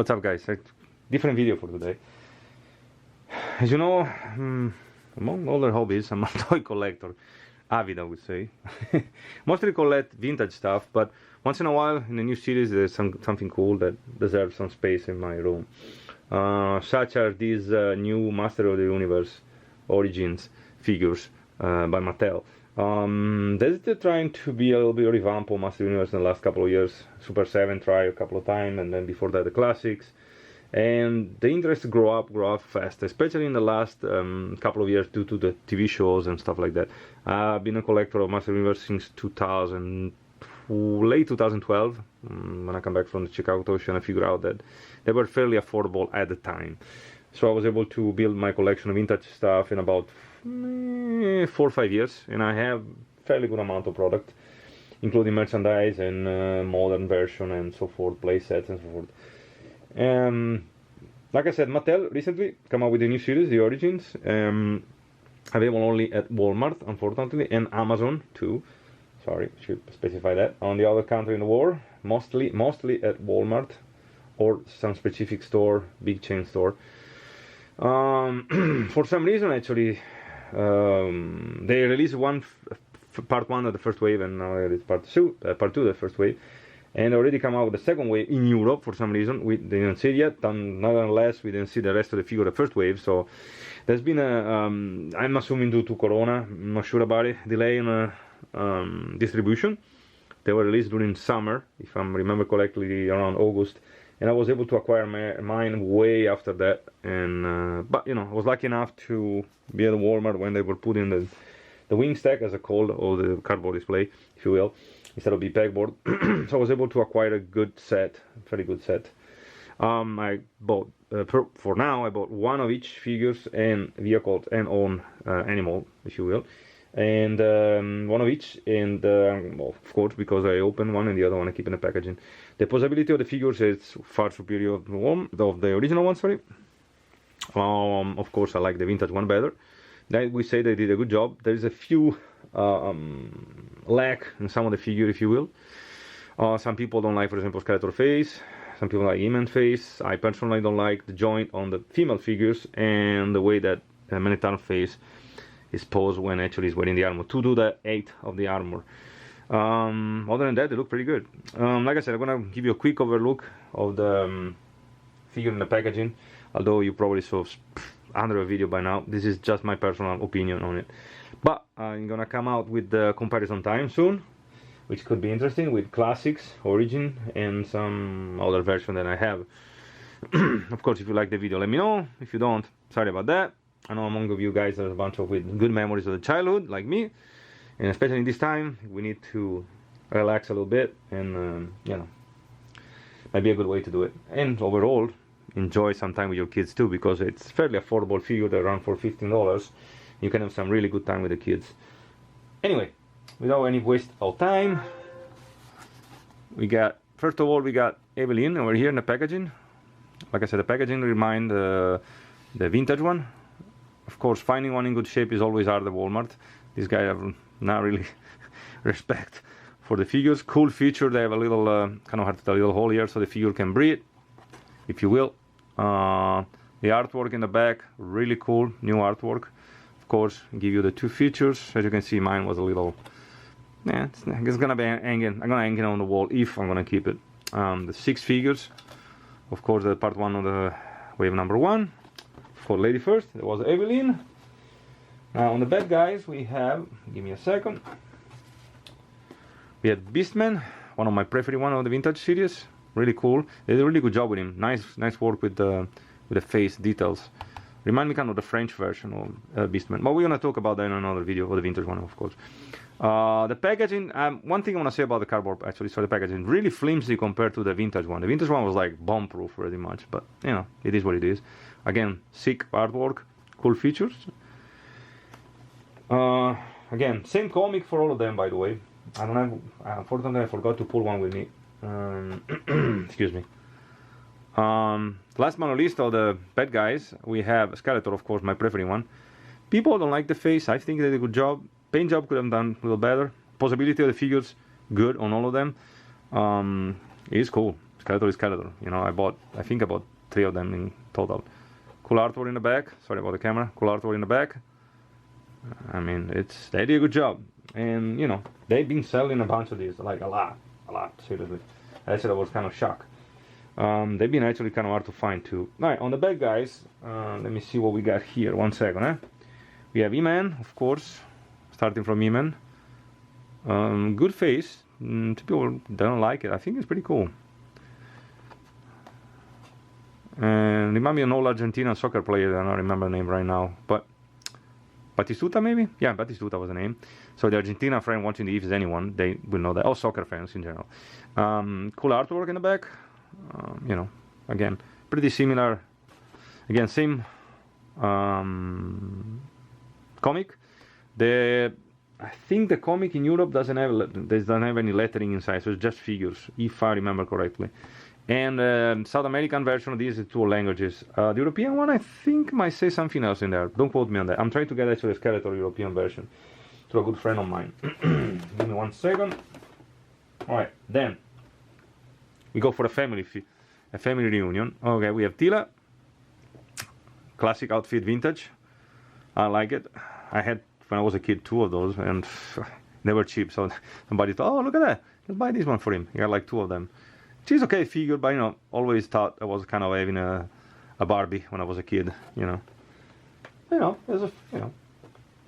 What's up, guys? Different video for today. As you know, among other hobbies, I'm a toy collector. Avid, I would say. Mostly collect vintage stuff, but once in a while, in a new series, there's something cool that deserves some space in my room. Such as these new Master of the Universe Origins figures by Mattel. They're trying to be a little bit revamp of Master Universe in the last couple of years. Super 7 tried a couple of times, and then before that the classics. And the interest grow up fast, especially in the last couple of years due to the TV shows and stuff like that. I've been a collector of Master Universe since late 2012, when I come back from the Chicago Toy Show, and I figured out that they were fairly affordable at the time. So I was able to build my collection of vintage stuff in about 4 or 5 years, and I have fairly good amount of product, including merchandise and modern version and so forth, play sets and so forth. Like I said, Mattel recently come out with a new series, the Origins, available only at Walmart, unfortunately, and Amazon too. Sorry, should specify that. On the other country in the world, mostly at Walmart or some specific store, big chain store. For some reason, actually, they released part 1 of the first wave, and now it's part 2 of the first wave, and already come out with the second wave in Europe for some reason. We didn't see it yet, nonetheless we didn't see the rest of the figure of the first wave, so there's been a, I'm assuming due to Corona, I'm not sure about it, delay in distribution. They were released during summer, if I remember correctly, around August, and I was able to acquire mine way after that, and but you know, I was lucky enough to be at Walmart when they were putting the wing stack, as I called, or the cardboard display, if you will, instead of the pegboard. So I was able to acquire a good set, very good set. I bought, for now, I bought one of each figures and vehicles and own animal, if you will, and one of each, and well, of course, because I opened one and the other one I keep in the packaging. The posability of the figures is far superior of the original one, sorry. Of course, I like the vintage one better. We say they did a good job. There is a few lack in some of the figure, if you will. Some people don't like, for example, Skeletor face. Some people like He-Man face. I personally don't like the joint on the female figures and the way that Minotaur face is posed when actually he's wearing the armor, to do the 8 of the armor. Other than that, they look pretty good. Like I said, I'm gonna give you a quick overlook of the figure in the packaging, although you probably saw under a video by now. This is just my personal opinion on it, but I'm gonna come out with the comparison time soon, which could be interesting, with classics, origin, and some other version that I have. Of course, if you like the video, let me know. If you don't, sorry about that. I know among of you guys there's a bunch of with good memories of the childhood, like me, and especially in this time, we need to relax a little bit, and you know, might be a good way to do it. And overall, enjoy some time with your kids too, because it's fairly affordable figure. They run for $15. You can have some really good time with the kids. Anyway, without any waste of time, we got, first of all, we got Evelyn over here in the packaging. Like I said, the packaging reminds the vintage one. Of course, finding one in good shape is always hard at Walmart. These guys have not really respect for the figures. Cool feature, they have a little, kind of hard to tell, a little hole here so the figure can breathe, if you will. The artwork in the back, really cool, new artwork. Of course, give you the 2 features. As you can see, mine was a little, yeah, it's gonna be hanging. I'm gonna hang it on the wall if I'm gonna keep it. The 6 figures, of course, the part 1 of the wave number 1. For lady first, there was Evelyn. Now on the bad guys, we have, give me a second, we had Beastman, one of my preferred one of the vintage series. Really cool. They did a really good job with him. Nice work with the face details. Remind me kind of the French version of Beastman. But we're gonna talk about that in another video, of the vintage one, of course. The packaging. One thing I wanna say about the cardboard, actually, so the packaging really flimsy compared to the vintage one. The vintage one was like bomb-proof, pretty much. But you know, it is what it is. Again, sick artwork, cool features. Again, same comic for all of them, by the way. I don't have. Unfortunately, I forgot to pull one with me. Excuse me. Last but not least of the bad guys, we have Skeletor, of course, my preferred one. People don't like the face. I think they did a good job. Paint job could have done a little better. Possibility of the figures, good on all of them. It is cool. Skeletor is Skeletor. You know, I think I bought 3 of them in total. Cool artwork in the back. Sorry about the camera. Cool artwork in the back. I mean, they did a good job. And, you know, they've been selling a bunch of these, like a lot, seriously. Actually, I was kind of shocked. They've been actually kind of hard to find too. Alright, on the back, guys, let me see what we got here. 1 second, eh? We have E-Man, of course, starting from E-Man. Good face. People don't like it. I think it's pretty cool. And it might be an old Argentinian soccer player. I don't remember the name right now, but Batistuta maybe? Yeah, Batistuta was the name. So the Argentina friend watching the, if there's anyone, they will know that. All soccer fans in general. Cool artwork in the back. You know, again, pretty similar. Again, same comic. I think the comic in Europe doesn't have any lettering inside, so it's just figures, if I remember correctly. And South American version of this is 2 languages. The European one, I think, might say something else in there. Don't quote me on that. I'm trying to get actually a Skeletor European version through a good friend of mine. Give me 1 second. Alright, then we go for a family reunion. Okay, we have Tila. Classic outfit, vintage. I like it. I had, when I was a kid, 2 of those, and they were cheap. So somebody thought, oh, look at that. Let's buy this one for him. He got like 2 of them. She's okay figure, but you know, always thought I was kind of having a Barbie when I was a kid. You know,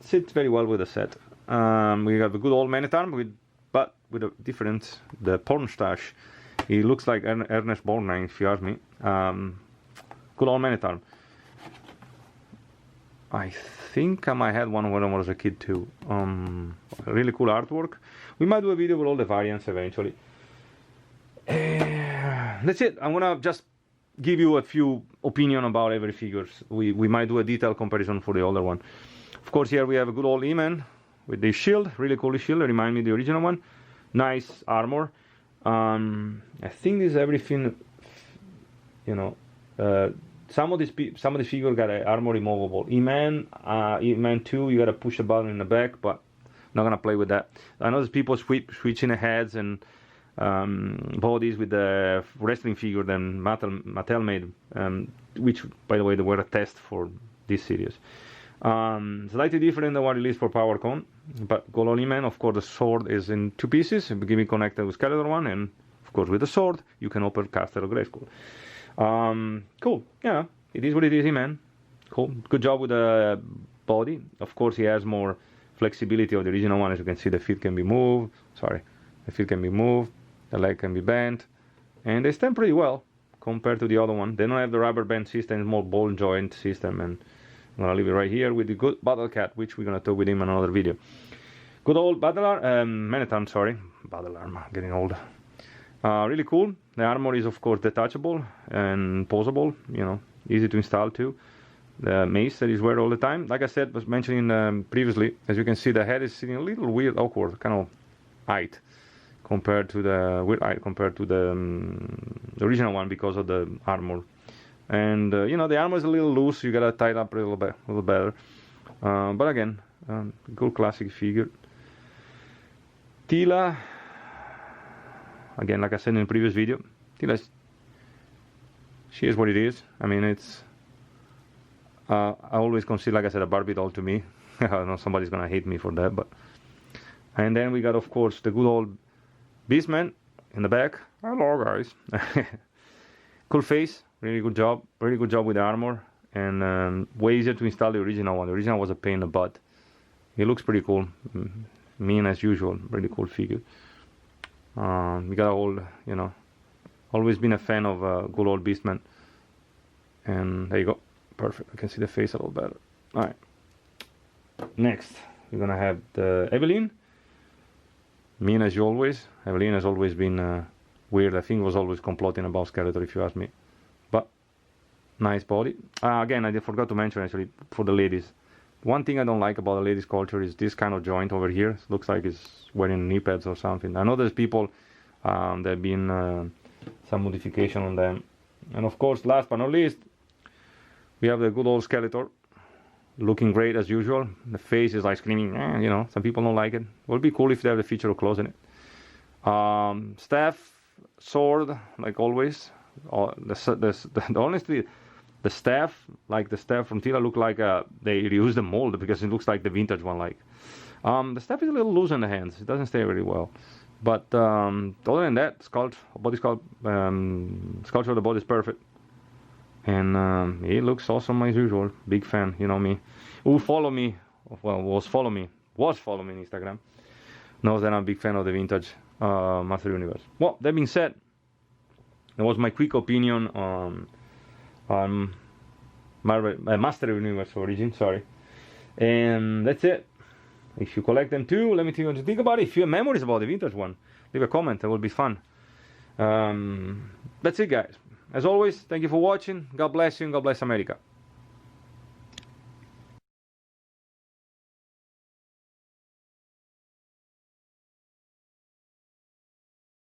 sits very well with the set. We have a good old Man-at-Arm but with a different, the porn stash. He looks like Ernest Borgnine, if you ask me. Good old Man-at-Arm. I think I might have one when I was a kid too. Really cool artwork. We might do a video with all the variants eventually. That's it. I'm gonna just give you a few opinion about every figures. We might do a detailed comparison for the older one. Of course, here we have a good old E-Man with the shield, really cool shield. Remind me of the original one. Nice armor. I think this is everything. You know, some of these figures got an armor removable. E-Man 2, you gotta push a button in the back, but not gonna play with that. I know there's people switching the heads and bodies with the wrestling figure that Mattel made, which, by the way, they were a test for this series. Slightly different than what released for PowerCon, but Gololi Man, of course, the sword is in 2 pieces, giving connected with Skeletor one, and of course with the sword you can open Castle Grayskull. Cool, yeah, it is what it is, man. Cool, good job with the body. Of course, he has more flexibility of the original one. As you can see, the feet can be moved. The leg can be bent, and they stand pretty well compared to the other one. They don't have the rubber band system, it's more ball joint system, and I'm gonna leave it right here with the good Battle Cat, which we're gonna talk with him in another video. Good old Man-at-Arm, sorry, Battle Armor, getting old. Really cool. The armor is of course detachable and posable, you know, easy to install too. The mace that is wear all the time, like I said, was mentioning previously. As you can see, the head is sitting a little weird, awkward, kind of height compared to the original one because of the armor. And you know, the armor is a little loose. You gotta tie it up a little better. But again, good classic figure. Tila, again, like I said in the previous video, Tila, she is what it is. I mean, it's. I always consider, like I said, a Barbie doll to me. I know somebody's gonna hate me for that, but. And then we got, of course, the good old Beastman in the back. Hello, guys. Cool face, really good job with the armor, and way easier to install the original one. The original was a pain in the butt. It looks pretty cool, mean as usual, really cool figure. We got a whole, you know, always been a fan of good old Beastman. And there you go, perfect. I can see the face a little better. All right. Next, we're gonna have the Evelyn. Mean as always. Evelyn has always been weird. I think it was always complotting about Skeletor, if you ask me. But nice body. Again, I forgot to mention actually for the ladies. One thing I don't like about the ladies' culture is this kind of joint over here. It looks like it's wearing knee pads or something. I know there's people that have been some modification on them. And of course, last but not least, we have the good old Skeletor. Looking great as usual. The face is like screaming, you know, some people don't like it. It would be cool if they have the feature of closing it. Staff, sword, like always. Honestly, the staff, like the staff from Tila, look like they reused the mold because it looks like the vintage one. Like the staff is a little loose in the hands; it doesn't stay very well. But other than that, body sculpt, sculpture of the body is perfect, and it looks awesome as usual. Big fan, you know me. Who follow me? Well, was follow me on Instagram. Knows that I'm a big fan of the vintage Master Universe. Well, that being said, that was my quick opinion on Master Universe Origin. Sorry, and that's it. If you collect them too, let me know what you think about it. If you have memories about the vintage one, leave a comment. That will be fun. That's it, guys. As always, thank you for watching. God bless you and God bless America.